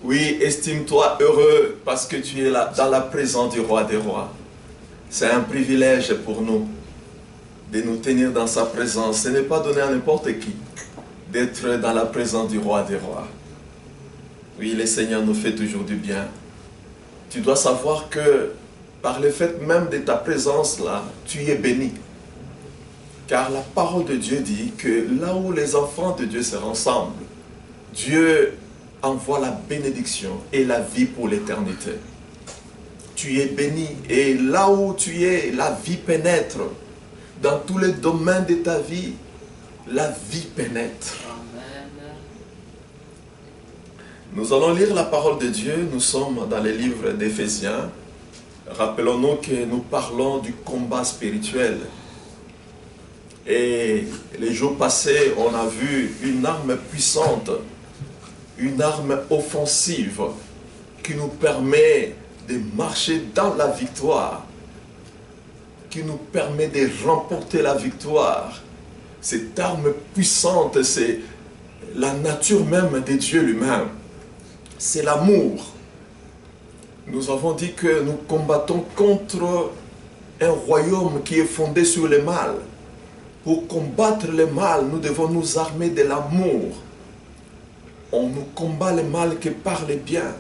Oui, estime-toi heureux parce que tu es là dans la présence du roi des rois. C'est un privilège pour nous de nous tenir dans sa présence. Ce n'est pas donné à n'importe qui d'être dans la présence du roi des rois. Oui, le Seigneur nous fait toujours du bien. Tu dois savoir que par le fait même de ta présence là, tu es béni. Car la parole de Dieu dit que là où les enfants de Dieu se rassemblent, Dieu envoie la bénédiction et la vie pour l'éternité. Tu es béni et là où tu es, la vie pénètre. Dans tous les domaines de ta vie, la vie pénètre. Nous allons lire la parole de Dieu. Nous sommes dans les livres d'Éphésiens. Rappelons-nous que nous parlons du combat spirituel. Et les jours passés, on a vu une arme puissante, une arme offensive qui nous permet de marcher dans la victoire, qui nous permet de remporter la victoire. Cette arme puissante, c'est la nature même de Dieu lui-même. C'est l'amour. Nous avons dit que nous combattons contre un royaume qui est fondé sur le mal. Pour combattre le mal, nous devons nous armer de l'amour. On ne combat le mal que par le bien.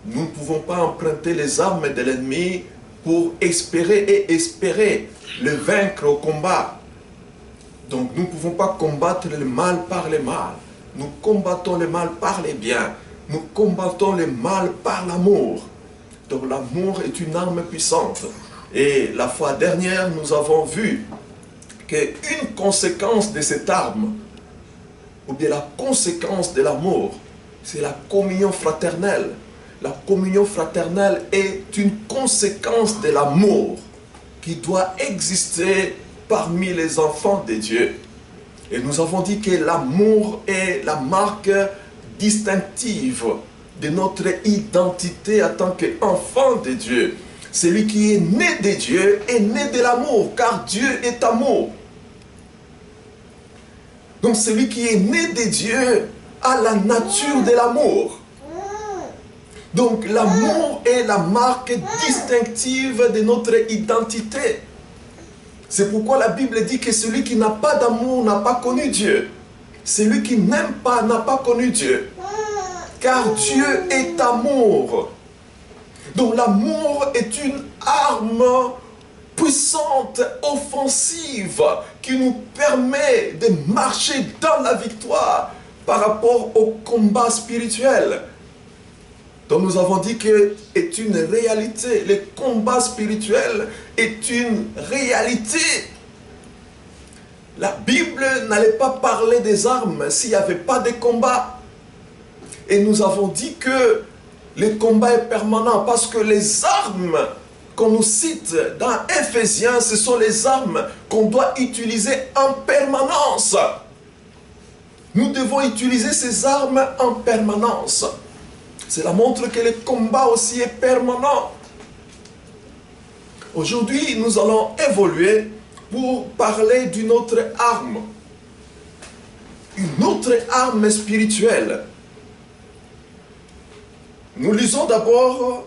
Nous ne pouvons pas emprunter les armes de l'ennemi pour espérer le vaincre au combat. Donc nous ne pouvons pas combattre le mal par le mal. Nous combattons le mal par le bien. Nous combattons le mal par l'amour. Donc l'amour est une arme puissante. Et la fois dernière, nous avons vu qu'une conséquence de cette arme, ou bien la conséquence de l'amour, c'est la communion fraternelle. La communion fraternelle est une conséquence de l'amour qui doit exister parmi les enfants de Dieu. Et nous avons dit que l'amour est la marque distinctive de notre identité en tant qu'enfant de Dieu. Celui qui est né de Dieu est né de l'amour, car Dieu est amour. Donc celui qui est né de Dieu a la nature de l'amour. Donc l'amour est la marque distinctive de notre identité. C'est pourquoi la Bible dit que celui qui n'a pas d'amour n'a pas connu Dieu. Celui qui n'aime pas n'a pas connu Dieu. Car Dieu est amour. Donc l'amour est une arme puissante, offensive, qui nous permet de marcher dans la victoire par rapport au combat spirituel. Donc nous avons dit que c'est une réalité. Le combat spirituel est une réalité. La Bible n'allait pas parler des armes s'il n'y avait pas de combat. Et nous avons dit que le combat est permanent parce que les armes qu'on nous cite dans Éphésiens, ce sont les armes qu'on doit utiliser en permanence. Nous devons utiliser ces armes en permanence. Cela montre que le combat aussi est permanent. Aujourd'hui, nous allons évoluer pour parler d'une autre arme. Une autre arme spirituelle. Nous lisons d'abord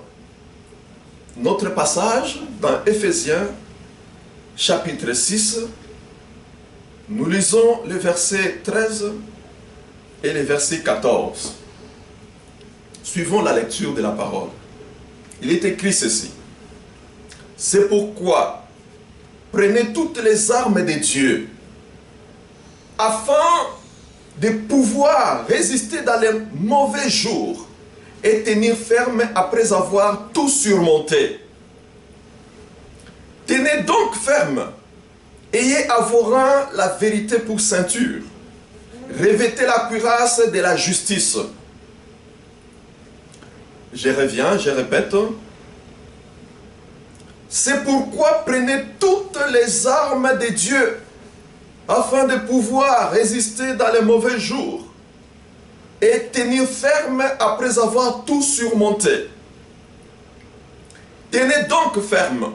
notre passage dans Éphésiens, chapitre 6. Nous lisons les versets 13 et les versets 14. Suivons la lecture de la parole. Il est écrit ceci. C'est pourquoi prenez toutes les armes de Dieu afin de pouvoir résister dans les mauvais jours et tenir ferme après avoir tout surmonté. Tenez donc ferme, ayez à vos reins la vérité pour ceinture, revêtez la cuirasse de la justice. Je reviens, je répète. C'est pourquoi prenez toutes les armes de Dieu afin de pouvoir résister dans les mauvais jours et tenir ferme après avoir tout surmonté. Tenez donc ferme.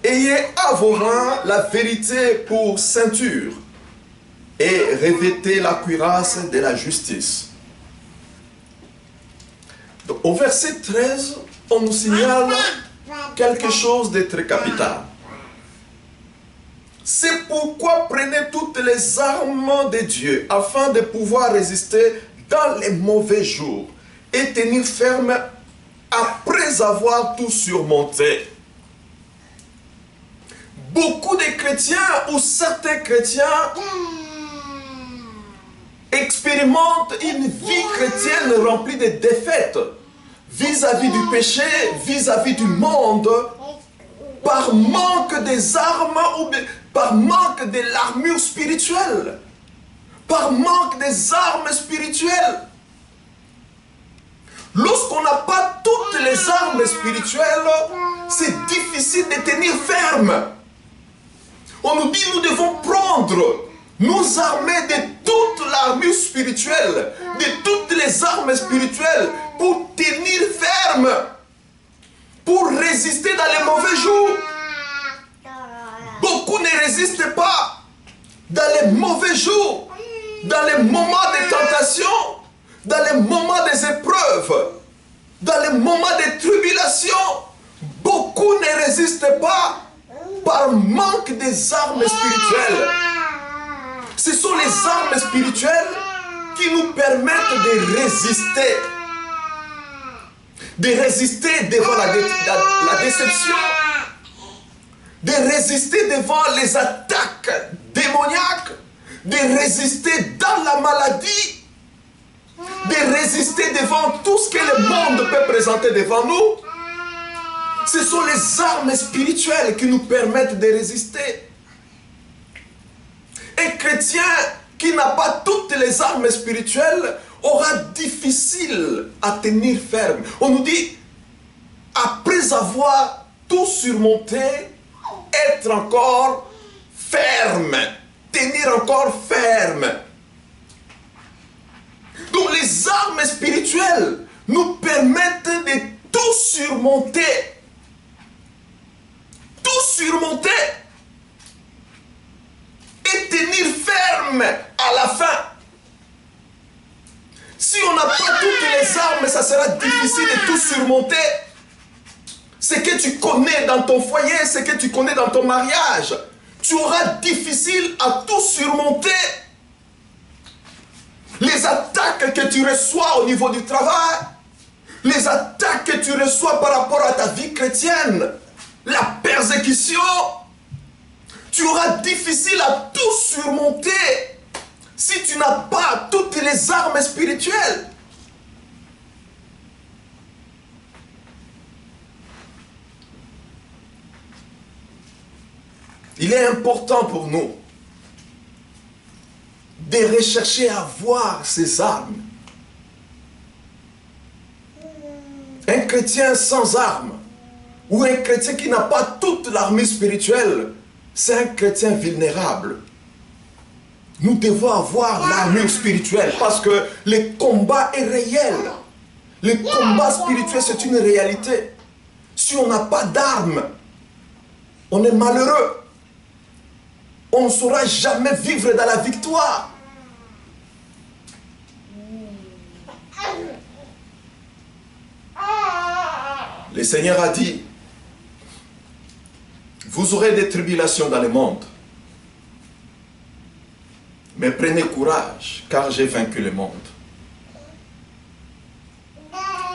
Ayez à vos reins la vérité pour ceinture et revêtez la cuirasse de la justice. Donc, au verset 13, on nous signale quelque chose de très capital. C'est pourquoi prenez toutes les armes de Dieu afin de pouvoir résister dans les mauvais jours et tenir ferme après avoir tout surmonté. Beaucoup de chrétiens ou certains chrétiens expérimentent une vie chrétienne remplie de défaites vis-à-vis du péché, vis-à-vis du monde, par manque des armes ou par manque de l'armure spirituelle, par manque des armes spirituelles. Lorsqu'on n'a pas toutes les armes spirituelles, c'est difficile de tenir ferme. On nous dit nous devons prendre, nous armer de toute l'armure spirituelle, de toutes les armes spirituelles pour tenir ferme, pour résister dans les mauvais jours. Beaucoup ne résistent pas dans les mauvais jours, dans les moments de tentation, dans les moments des épreuves, dans les moments de tribulation. Beaucoup ne résistent pas par manque des armes spirituelles. Ce sont les armes spirituelles qui nous permettent de résister devant la déception, de résister devant les attaques démoniaques, de résister dans la maladie, de résister devant tout ce que le monde peut présenter devant nous. Ce sont les armes spirituelles qui nous permettent de résister. Un chrétien qui n'a pas toutes les armes spirituelles aura difficile à tenir ferme. On nous dit, après avoir tout surmonté, être encore ferme, tenir encore ferme. Donc les armes spirituelles nous permettent de tout surmonter. Tout surmonter. Et tenir ferme à la fin. Si on n'a pas toutes les armes, ça sera difficile de tout surmonter. Ce que tu connais dans ton foyer, ce que tu connais dans ton mariage, tu auras difficile à tout surmonter. Les attaques que tu reçois au niveau du travail, les attaques que tu reçois par rapport à ta vie chrétienne, la persécution, tu auras difficile à tout surmonter si tu n'as pas toutes les armes spirituelles. Il est important pour nous de rechercher à avoir ces armes. Un chrétien sans armes, ou un chrétien qui n'a pas toute l'armure spirituelle, c'est un chrétien vulnérable. Nous devons avoir l'armure spirituelle parce que le combat est réel. Le combat spirituel, c'est une réalité. Si on n'a pas d'armes, on est malheureux. On ne saura jamais vivre dans la victoire. Le Seigneur a dit, vous aurez des tribulations dans le monde. Mais prenez courage, car j'ai vaincu le monde.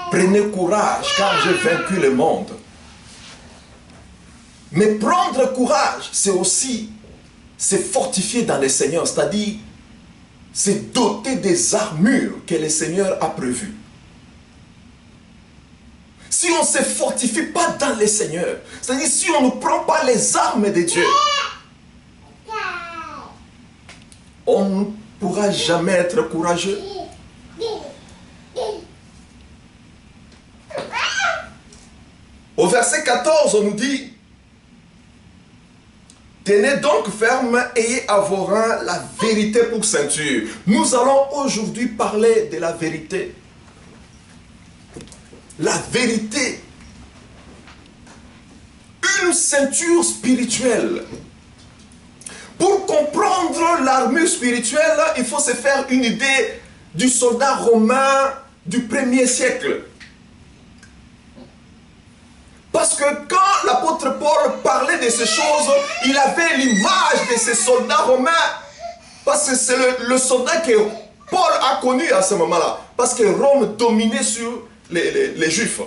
Prenez courage, car j'ai vaincu le monde. Mais prendre courage, c'est aussi se fortifier dans le Seigneur, c'est-à-dire se doter des armures que le Seigneur a prévues. Si on ne se fortifie pas dans le Seigneur, c'est-à-dire si on ne prend pas les armes de Dieu, on ne pourra jamais être courageux. Au verset 14, on nous dit, tenez donc ferme, ayez à vos reins la vérité pour ceinture. Nous allons aujourd'hui parler de la vérité. La vérité. Une ceinture spirituelle. Pour comprendre l'armure spirituelle, il faut se faire une idée du soldat romain du 1er siècle. Parce que quand l'apôtre Paul parlait de ces choses, il avait l'image de ces soldats romains. Parce que c'est le soldat que Paul a connu à ce moment-là. Parce que Rome dominait sur les Juifs.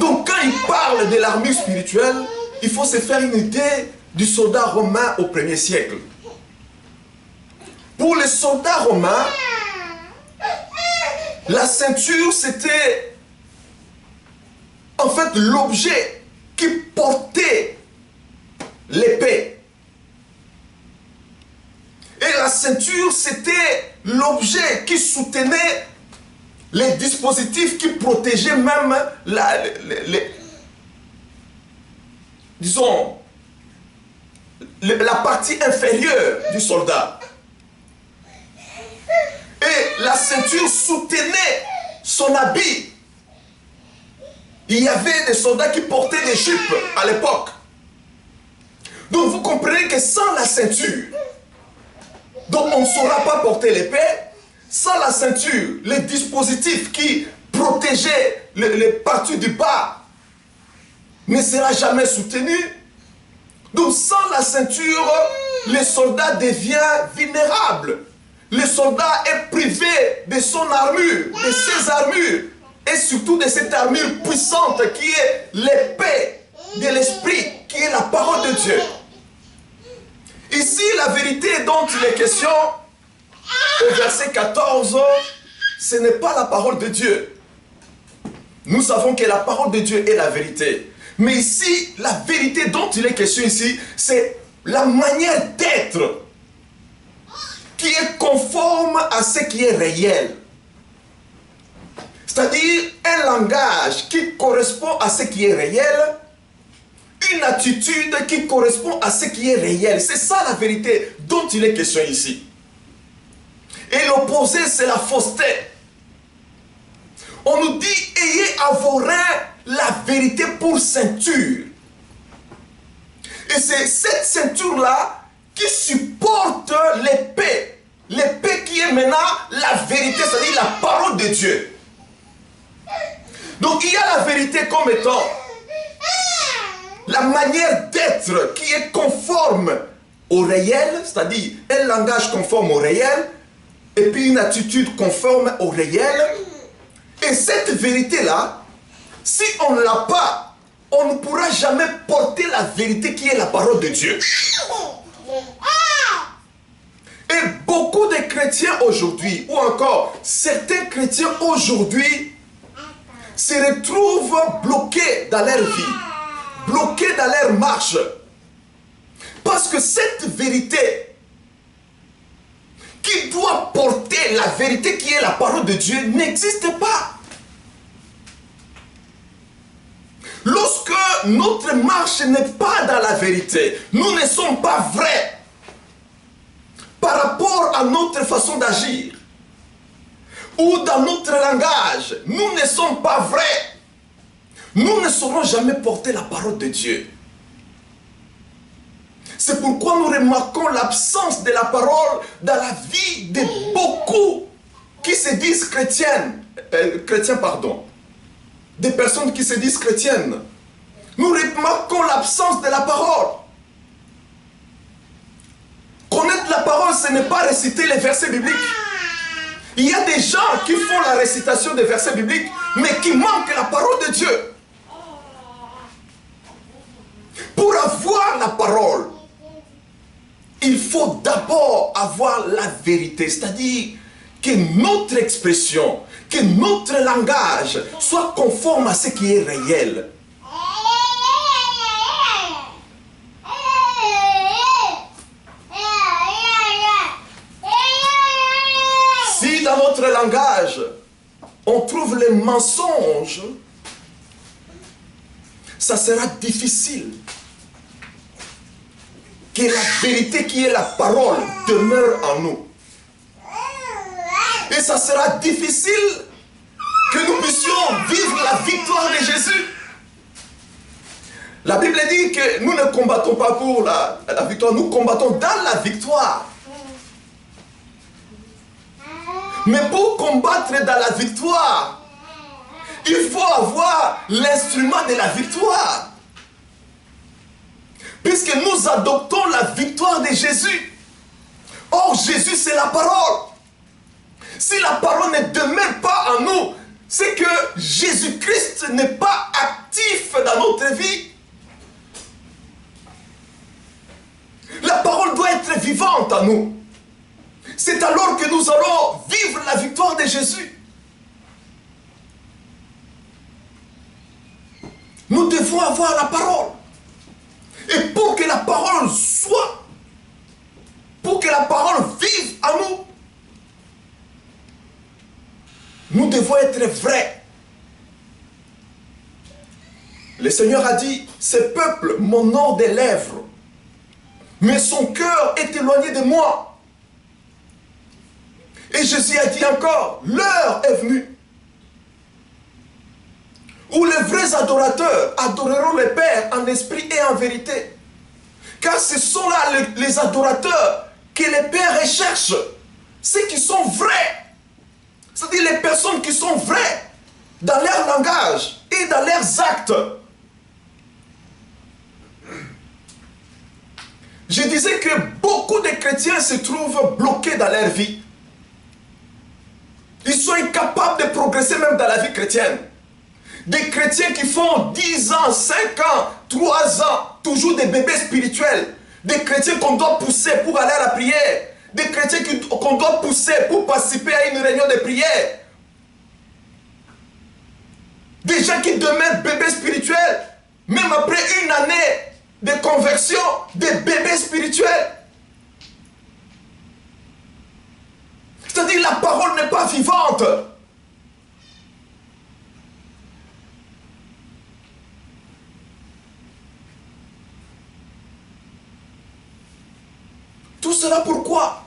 Donc quand il parle de l'armure spirituelle, il faut se faire une idée du soldat romain au 1er siècle. Pour les soldats romains, la ceinture c'était en fait l'objet qui portait l'épée. Et la ceinture c'était l'objet qui soutenait les dispositifs qui protégeaient même disons, la partie inférieure du soldat. Et la ceinture soutenait son habit. Il y avait des soldats qui portaient des jupes à l'époque. Donc vous comprenez que sans la ceinture, donc on ne saura pas porter l'épée. Sans la ceinture, les dispositifs qui protégeaient les parties du bas ne sera jamais soutenu. Donc sans la ceinture, le soldat devient vulnérable. Le soldat est privé de son armure, de ses armures, et surtout de cette armure puissante qui est l'épée de l'esprit, qui est la parole de Dieu. Ici, la vérité dont il est question, au verset 14, ce n'est pas la parole de Dieu. Nous savons que la parole de Dieu est la vérité. Mais ici, la vérité dont il est question ici, c'est la manière d'être qui est conforme à ce qui est réel. C'est-à-dire un langage qui correspond à ce qui est réel, une attitude qui correspond à ce qui est réel. C'est ça la vérité dont il est question ici. Et l'opposé, c'est la fausseté. On nous dit, ayez à vos reins la vérité pour ceinture. Et c'est cette ceinture-là qui supporte l'épée. L'épée qui est maintenant la vérité, c'est-à-dire la parole de Dieu. Donc il y a la vérité comme étant la manière d'être qui est conforme au réel, c'est-à-dire un langage conforme au réel, et puis une attitude conforme au réel. Et cette vérité-là, si on ne l'a pas, on ne pourra jamais porter la vérité qui est la parole de Dieu. Et beaucoup de chrétiens aujourd'hui, ou encore certains chrétiens aujourd'hui, se retrouvent bloqués dans leur vie, bloqués dans leur marche. Parce que cette vérité qui doit porter la vérité qui est la parole de Dieu n'existe pas. Lorsque notre marche n'est pas dans la vérité, nous ne sommes pas vrais par rapport à notre façon d'agir ou dans notre langage, nous ne sommes pas vrais. Nous ne saurons jamais porter la parole de Dieu. C'est pourquoi nous remarquons l'absence de la parole dans la vie de beaucoup qui se disent chrétiens, des personnes qui se disent chrétiennes. Nous remarquons l'absence de la parole. Connaître la parole, ce n'est pas réciter les versets bibliques. Il y a des gens qui font la récitation des versets bibliques, mais qui manquent la parole de Dieu. Pour avoir la parole, il faut d'abord avoir la vérité, c'est-à-dire que notre expression, que notre langage soit conforme à ce qui est réel. Si dans notre langage, on trouve les mensonges, ça sera difficile que la vérité qui est la parole demeure en nous. Et ça sera difficile que nous puissions vivre la victoire de Jésus. La Bible dit que nous ne combattons pas pour la victoire, nous combattons dans la victoire. Mais pour combattre dans la victoire, Il faut avoir l'instrument de la victoire. Puisque nous adoptons la victoire de Jésus. Or, Jésus, c'est la parole. Si la parole ne demeure pas en nous, c'est que Jésus-Christ n'est pas actif dans notre vie. La parole doit être vivante en nous. C'est alors que nous allons vivre la victoire de Jésus. Nous devons avoir la parole. Et pour que la parole soit, pour que la parole vive en nous, nous devons être vrais. Le Seigneur a dit, ce peuple m'honore des lèvres, mais son cœur est éloigné de moi. Et Jésus a dit encore, l'heure est venue où les vrais adorateurs adoreront le Père en esprit et en vérité. Car ce sont là les adorateurs que le Père recherche, ceux qui sont vrais. C'est-à-dire les personnes qui sont vraies dans leur langage et dans leurs actes. Je disais que beaucoup de chrétiens se trouvent bloqués dans leur vie. Ils sont incapables de progresser même dans la vie chrétienne. Des chrétiens qui font 10 ans, 5 ans, 3 ans, toujours des bébés spirituels. Des chrétiens qu'on doit pousser pour aller à la prière. Des chrétiens qu'on doit pousser pour participer à une réunion de prière. Des gens qui demeurent bébés spirituels, même après une année de conversion, des bébés spirituels. C'est-à-dire la parole n'est pas vivante. Tout cela pourquoi?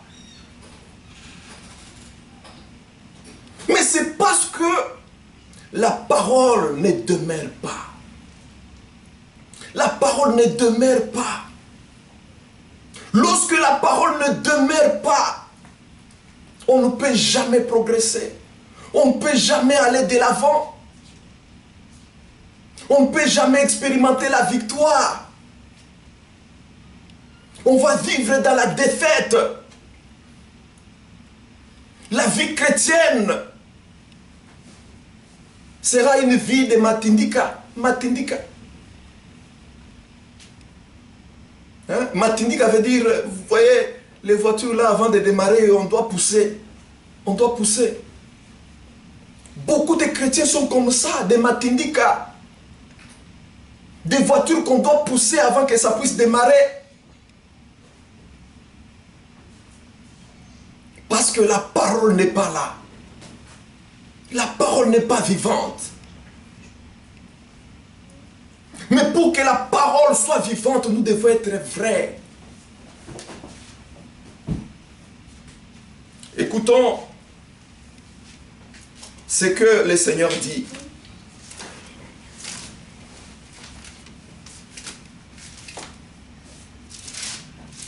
Mais c'est parce que la parole ne demeure pas. La parole ne demeure pas. Lorsque la parole ne demeure pas, on ne peut jamais progresser. On ne peut jamais aller de l'avant. On ne peut jamais expérimenter la victoire. On va vivre dans la défaite. La vie chrétienne sera une vie de matindika. Matindika. Hein? Matindika veut dire, vous voyez, les voitures là, avant de démarrer, on doit pousser. On doit pousser. Beaucoup de chrétiens sont comme ça, des matindika. Des voitures qu'on doit pousser avant que ça puisse démarrer. Parce que la parole n'est pas là. La parole n'est pas vivante. Mais pour que la parole soit vivante, nous devons être vrais. Écoutons ce que le Seigneur dit.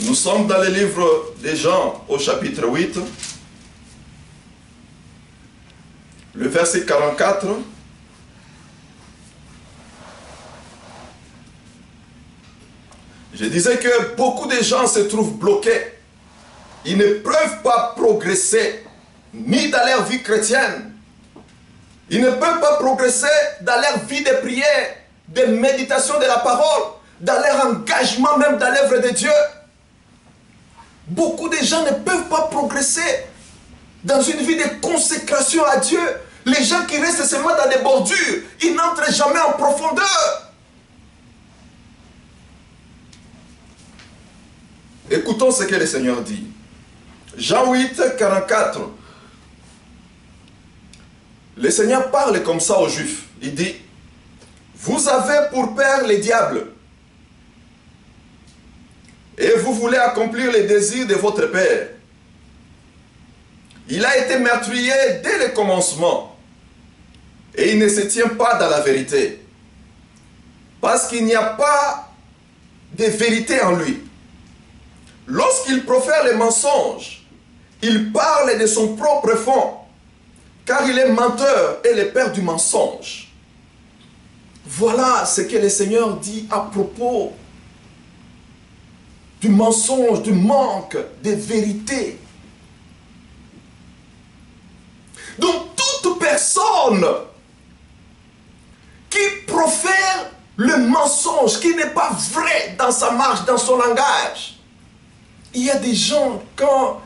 Nous sommes dans le livre des Jean au chapitre 8, le verset 44. Je disais que beaucoup de gens se trouvent bloqués. Ils ne peuvent pas progresser, ni dans leur vie chrétienne. Ils ne peuvent pas progresser dans leur vie de prière, de méditation de la parole, dans leur engagement même dans l'œuvre de Dieu. Beaucoup de gens ne peuvent pas progresser dans une vie de consécration à Dieu. Les gens qui restent seulement dans des bordures, ils n'entrent jamais en profondeur. Écoutons ce que le Seigneur dit. Jean 8, 44. Le Seigneur parle comme ça aux Juifs. Il dit, vous avez pour père les diables. Et vous voulez accomplir les désirs de votre père. Il a été meurtrier dès le commencement. Et il ne se tient pas dans la vérité. Parce qu'il n'y a pas de vérité en lui. Lorsqu'il profère les mensonges, il parle de son propre fond. car il est menteur et le père du mensonge. Voilà ce que le Seigneur dit à propos du mensonge, du manque de vérité. Donc toute personne qui profère le mensonge, qui n'est pas vrai dans sa marche, dans son langage. Il y a des gens, quand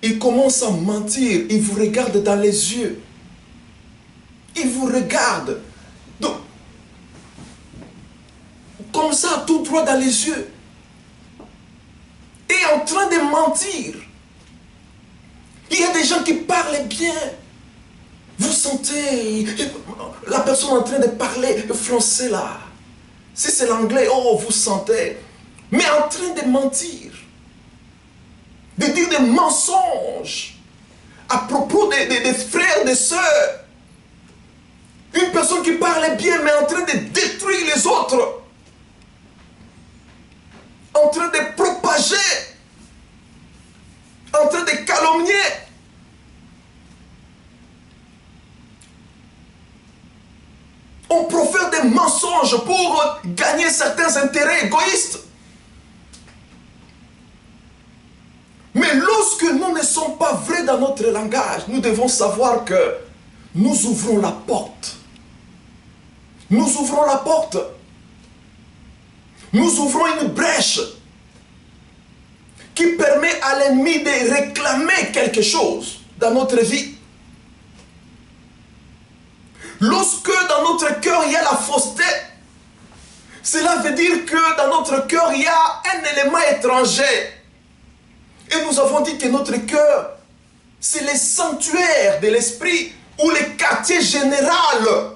ils commencent à mentir, ils vous regardent dans les yeux. Ils vous regardent. Donc, comme ça, tout droit dans les yeux. Et en train de mentir. Il y a des gens qui parlent bien. Vous sentez la personne en train de parler français là. Si c'est l'anglais, oh, vous sentez. Mais en train de mentir. De dire des mensonges à propos des frères, des sœurs. Une personne qui parle bien, mais en train de détruire les autres. En train de propager. En train de calomnier. On profère des mensonges pour gagner certains intérêts égoïstes. Mais lorsque nous ne sommes pas vrais dans notre langage, nous devons savoir que nous ouvrons la porte. Nous ouvrons la porte. Nous ouvrons une brèche qui permet à l'ennemi de réclamer quelque chose dans notre vie. Lorsque dans notre cœur il y a la fausseté, cela veut dire que dans notre cœur il y a un élément étranger. Et nous avons dit que notre cœur, c'est le sanctuaire de l'esprit ou le quartier général.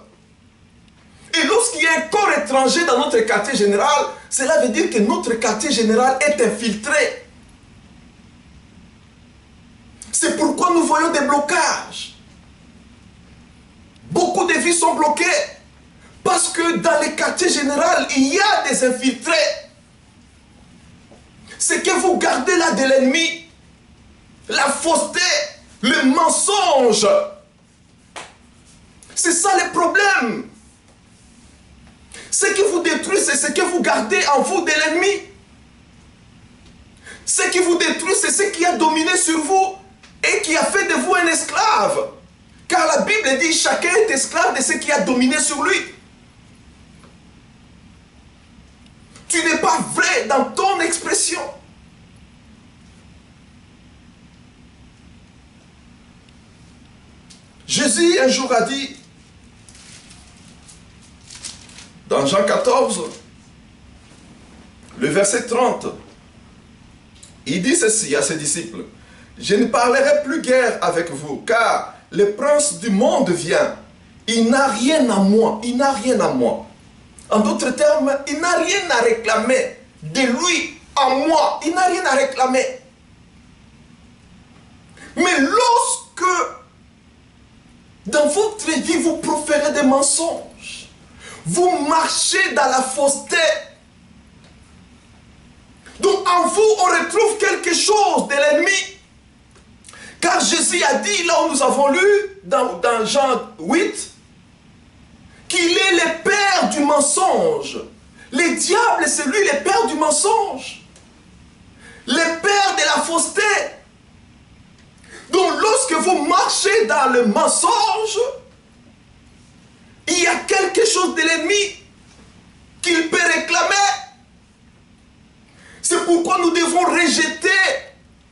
Et lorsqu'il y a un corps étranger dans notre quartier général, cela veut dire que notre quartier général est infiltré. C'est pourquoi nous voyons des blocages. Beaucoup de vies sont bloquées parce que dans le quartier général, il y a des infiltrés. C'est que vous gardez là de l'ennemi, la fausseté, le mensonge. C'est ça le problème. Ce qui vous détruit, c'est ce que vous gardez en vous de l'ennemi. Ce qui vous détruit, c'est ce qui a dominé sur vous et qui a fait de vous un esclave. Car la Bible dit, chacun est esclave de ce qui a dominé sur lui. Tu n'es pas vrai dans ton expression. Jésus un jour a dit, dans Jean 14, le verset 30, il dit ceci à ses disciples, « Je ne parlerai plus guère avec vous, car le prince du monde vient. Il n'a rien à moi, il n'a rien à moi. » En d'autres termes, il n'a rien à réclamer de lui, en moi. Il n'a rien à réclamer. Mais lorsque, dans votre vie, vous proférez des mensonges, vous marchez dans la fausseté, donc en vous, on retrouve quelque chose de l'ennemi. Car Jésus a dit, là où nous avons lu, dans Jean 8, qu'il est le père du mensonge. Le diable, c'est lui le père du mensonge. Le père de la fausseté. Donc lorsque vous marchez dans le mensonge, il y a quelque chose de l'ennemi qu'il peut réclamer. C'est pourquoi nous devons rejeter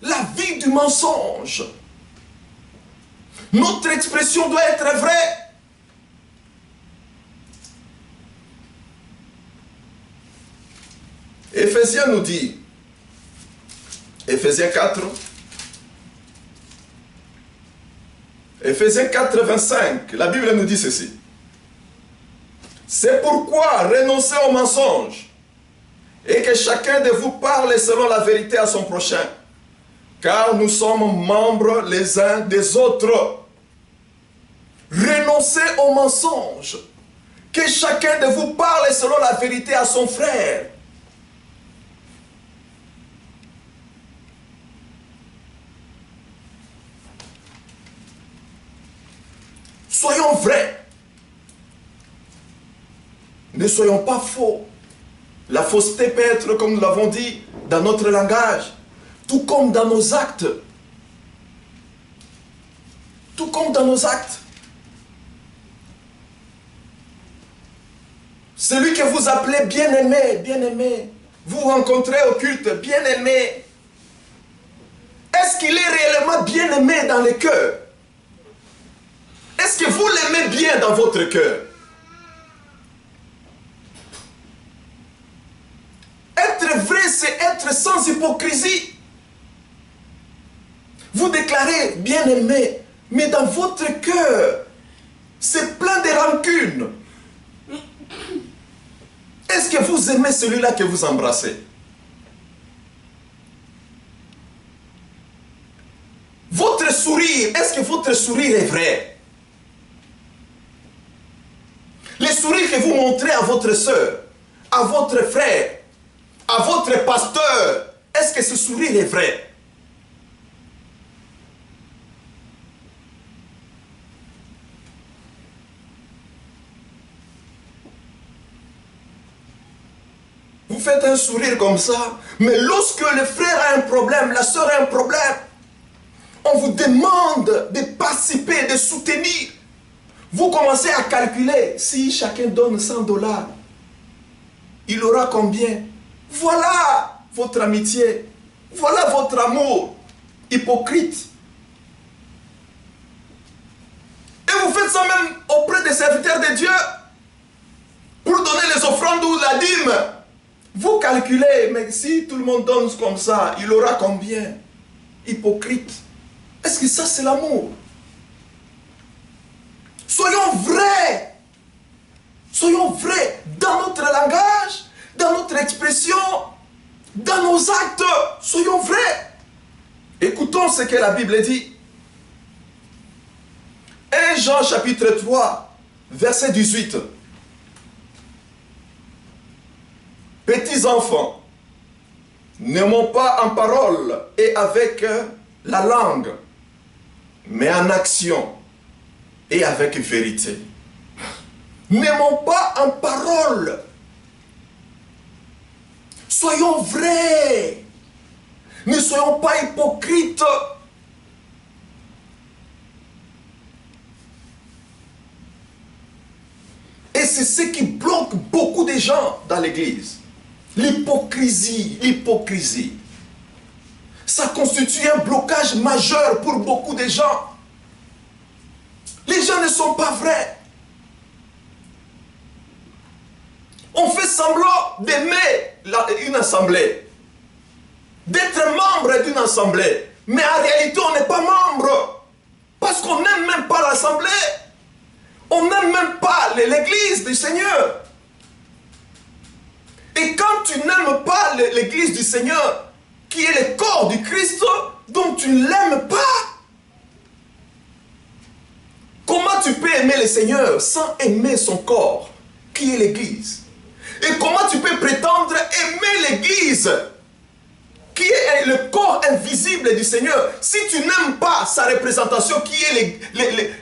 la vie du mensonge. Notre expression doit être vraie. Éphésiens nous dit, Éphésiens 4, Éphésiens 4, 25, la Bible nous dit ceci. C'est pourquoi renoncez au mensonge et que chacun de vous parle selon la vérité à son prochain, car nous sommes membres les uns des autres. Renoncez au mensonge, que chacun de vous parle selon la vérité à son frère. Ne soyons pas faux. La fausseté peut être, comme nous l'avons dit, dans notre langage, tout comme dans nos actes. Tout comme dans nos actes. Celui que vous appelez bien-aimé, bien-aimé, vous rencontrez au culte, bien-aimé. Est-ce qu'il est réellement bien-aimé dans le cœur? Est-ce que vous l'aimez bien dans votre cœur? Être vrai, c'est être sans hypocrisie. Vous déclarez bien-aimé, mais dans votre cœur, c'est plein de rancune. Est-ce que vous aimez celui-là que vous embrassez? Votre sourire, est-ce que votre sourire est vrai? Les sourires que vous montrez à votre soeur, à votre frère, à votre pasteur, est-ce que ce sourire est vrai? Vous faites un sourire comme ça, mais lorsque le frère a un problème, la soeur a un problème, on vous demande de participer, de soutenir. Vous commencez à calculer, si chacun donne 100 $, il aura combien? Voilà votre amitié, voilà votre amour hypocrite. Et vous faites ça même auprès des serviteurs de Dieu, pour donner les offrandes ou la dîme. Vous calculez, mais si tout le monde donne comme ça, il aura combien? Hypocrite. Est-ce que ça c'est l'amour? Soyons vrais. Soyons vrais dans notre langage, dans notre expression, dans nos actes. Soyons vrais. Écoutons ce que la Bible dit. 1 Jean chapitre 3, verset 18. Petits enfants, n'aimons pas en parole et avec la langue, mais en action et avec vérité. N'aimons pas en parole. Soyons vrais. Ne soyons pas hypocrites. Et c'est ce qui bloque beaucoup de gens dans l'église. L'hypocrisie, l'hypocrisie. Ça constitue un blocage majeur pour beaucoup de gens. Les gens ne sont pas vrais. On fait semblant d'aimer une assemblée, d'être membre d'une assemblée, mais en réalité on n'est pas membre, parce qu'on n'aime même pas l'assemblée, on n'aime même pas l'église du Seigneur. Et quand tu n'aimes pas l'église du Seigneur, qui est le corps du Christ, donc tu ne l'aimes pas. Comment tu peux aimer le Seigneur sans aimer son corps, qui est l'église? Et comment tu peux prétendre aimer l'église, qui est le corps invisible du Seigneur, si tu n'aimes pas sa représentation, qui est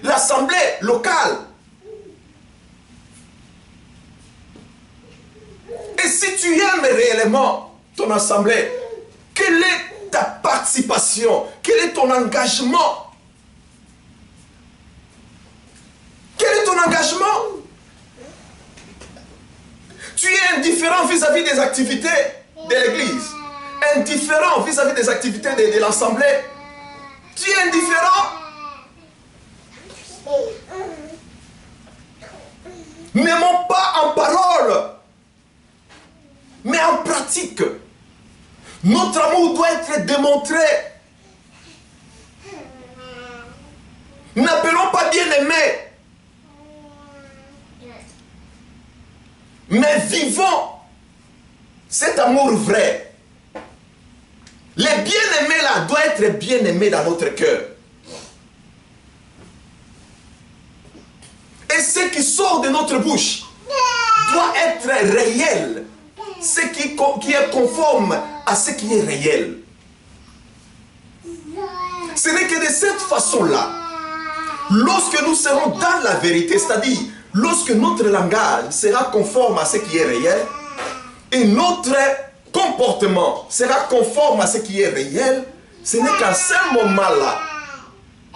l'assemblée locale? Et si tu aimes réellement ton assemblée, quelle est ta participation? Quel est ton engagement? Quel est ton engagement? Tu es indifférent vis-à-vis des activités de l'église, indifférent vis-à-vis des activités de l'assemblée. Tu es indifférent. N'aimons pas en parole, mais en pratique. Notre amour doit être démontré. N'appelons pas bien-aimé, mais vivons cet amour vrai. Les bien-aimés là doivent être bien-aimés dans notre cœur. Et ce qui sort de notre bouche doit être réel. Ce qui est conforme à ce qui est réel. Ce n'est que de cette façon-là, lorsque nous serons dans la vérité, c'est-à-dire lorsque notre langage sera conforme à ce qui est réel, et notre comportement sera conforme à ce qui est réel, ce n'est qu'à ce moment-là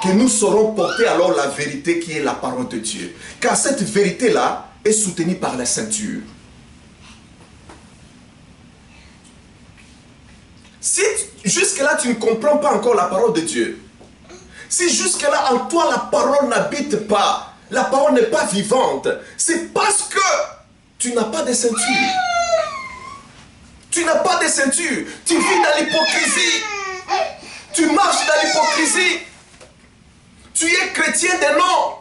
que nous saurons porter alors la vérité qui est la parole de Dieu. Car cette vérité-là est soutenue par la ceinture. Si jusque-là tu ne comprends pas encore la parole de Dieu, si jusque-là en toi la parole n'habite pas, la parole n'est pas vivante, c'est parce que tu n'as pas de ceinture. Tu n'as pas de ceinture. Tu vis dans l'hypocrisie. Tu marches dans l'hypocrisie. Tu es chrétien de nom.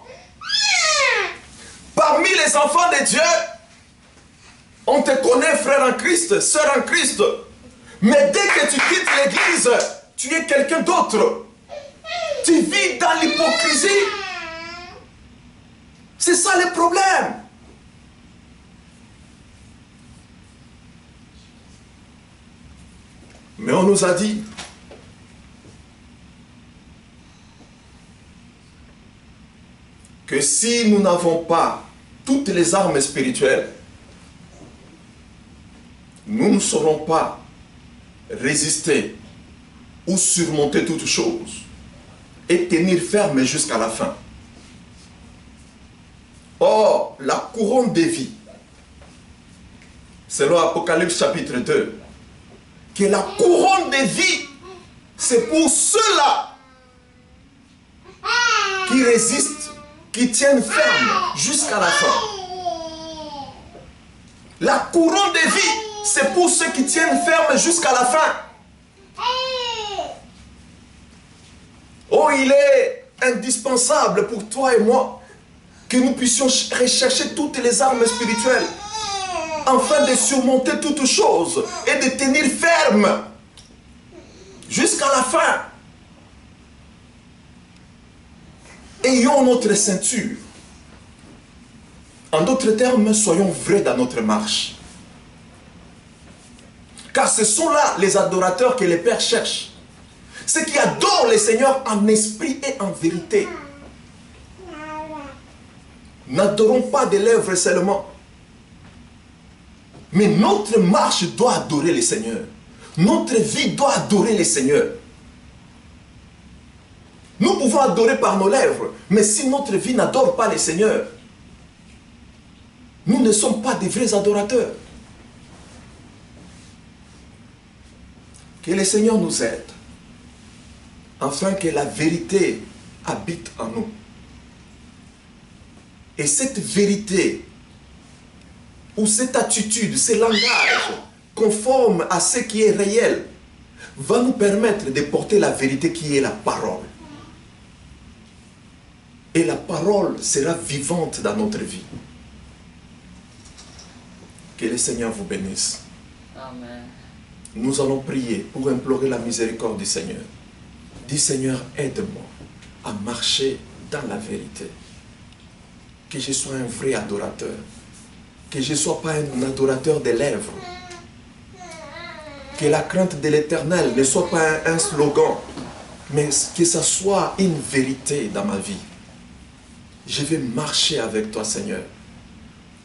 Parmi les enfants de Dieu, on te connaît frère en Christ, sœur en Christ. Mais dès que tu quittes l'église, tu es quelqu'un d'autre. Tu vis dans l'hypocrisie. C'est ça le problème. Mais on nous a dit que si nous n'avons pas toutes les armes spirituelles, nous ne saurons pas résister ou surmonter toutes choses et tenir ferme jusqu'à la fin. Or, la couronne de vie, selon Apocalypse chapitre 2, que la couronne de vie, c'est pour ceux-là qui résistent, qui tiennent ferme jusqu'à la fin. La couronne de vie, c'est pour ceux qui tiennent ferme jusqu'à la fin. Oh, il est indispensable pour toi et moi que nous puissions rechercher toutes les armes spirituelles afin de surmonter toutes choses et de tenir ferme jusqu'à la fin. Ayons notre ceinture. En d'autres termes, soyons vrais dans notre marche. Car ce sont là les adorateurs que les pères cherchent. Ceux qui adorent le Seigneur en esprit et en vérité. N'adorons pas des lèvres seulement. Mais notre marche doit adorer le Seigneur. Notre vie doit adorer le Seigneur. Nous pouvons adorer par nos lèvres, mais si notre vie n'adore pas le Seigneur, nous ne sommes pas des vrais adorateurs. Que le Seigneur nous aide, afin que la vérité habite en nous. Et cette vérité, ou cette attitude, ce langage, conforme à ce qui est réel, va nous permettre de porter la vérité qui est la parole. Et la parole sera vivante dans notre vie. Que le Seigneur vous bénisse. Amen. Nous allons prier pour implorer la miséricorde du Seigneur. Dis Seigneur, aide-moi à marcher dans la vérité. Que je sois un vrai adorateur. Que je ne sois pas un adorateur des lèvres. Que la crainte de l'Éternel ne soit pas un slogan, mais que ça soit une vérité dans ma vie. Je vais marcher avec toi, Seigneur.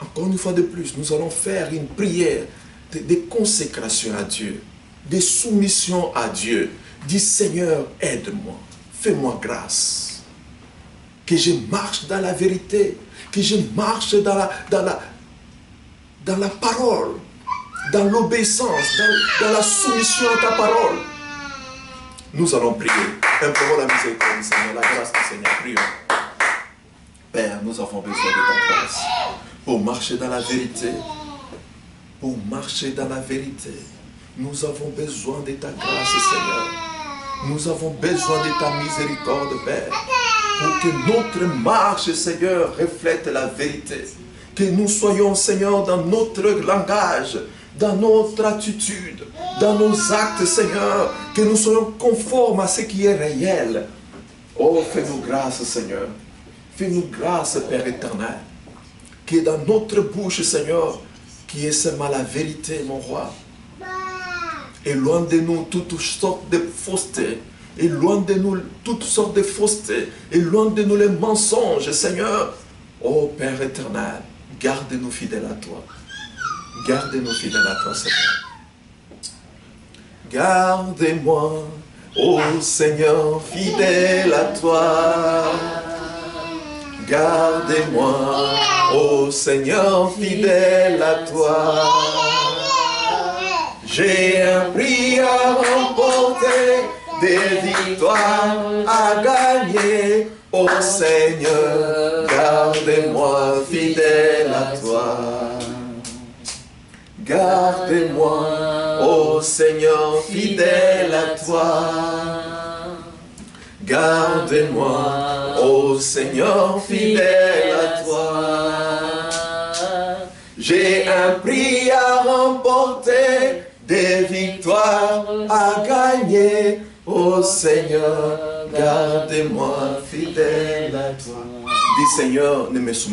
Encore une fois de plus, nous allons faire une prière de consécration à Dieu, de soumission à Dieu. Dis Seigneur, aide-moi, fais-moi grâce. Que je marche dans la vérité, que je marche dans la parole, dans l'obéissance, dans la soumission à ta parole. Nous allons prier. Implorons la miséricorde du Seigneur, la grâce du Seigneur. Prions. Père, nous avons besoin de ta grâce pour marcher dans la vérité. Pour marcher dans la vérité. Nous avons besoin de ta grâce, Seigneur. Nous avons besoin de ta miséricorde, Père. Pour que notre marche, Seigneur, reflète la vérité. Que nous soyons, Seigneur, dans notre langage, dans notre attitude, dans nos actes, Seigneur, que nous soyons conformes à ce qui est réel. Oh, fais-nous grâce, Seigneur. Fais-nous grâce, Père éternel. Que dans notre bouche, Seigneur, qui est seulement la vérité, mon roi. Et loin de nous toutes sortes de faussetés. Et loin de nous toutes sortes de faussetés. Et loin de nous les mensonges, Seigneur. Ô Père éternel, garde-nous fidèles à toi. Garde-nous fidèles à toi, Seigneur. Gardez-moi, ô Seigneur, fidèle à toi. Gardez-moi, ô Seigneur, fidèle à toi. J'ai un prix à remporter, des victoires à gagner. Ô Seigneur, gardez-moi fidèle à toi. Gardez-moi, ô Seigneur, fidèle à toi. Gardez-moi, ô Seigneur, fidèle à toi. J'ai un prix à remporter, des victoires à gagner. Ô Seigneur, gardez-moi fidèle à toi. Dis Seigneur, ne me soumets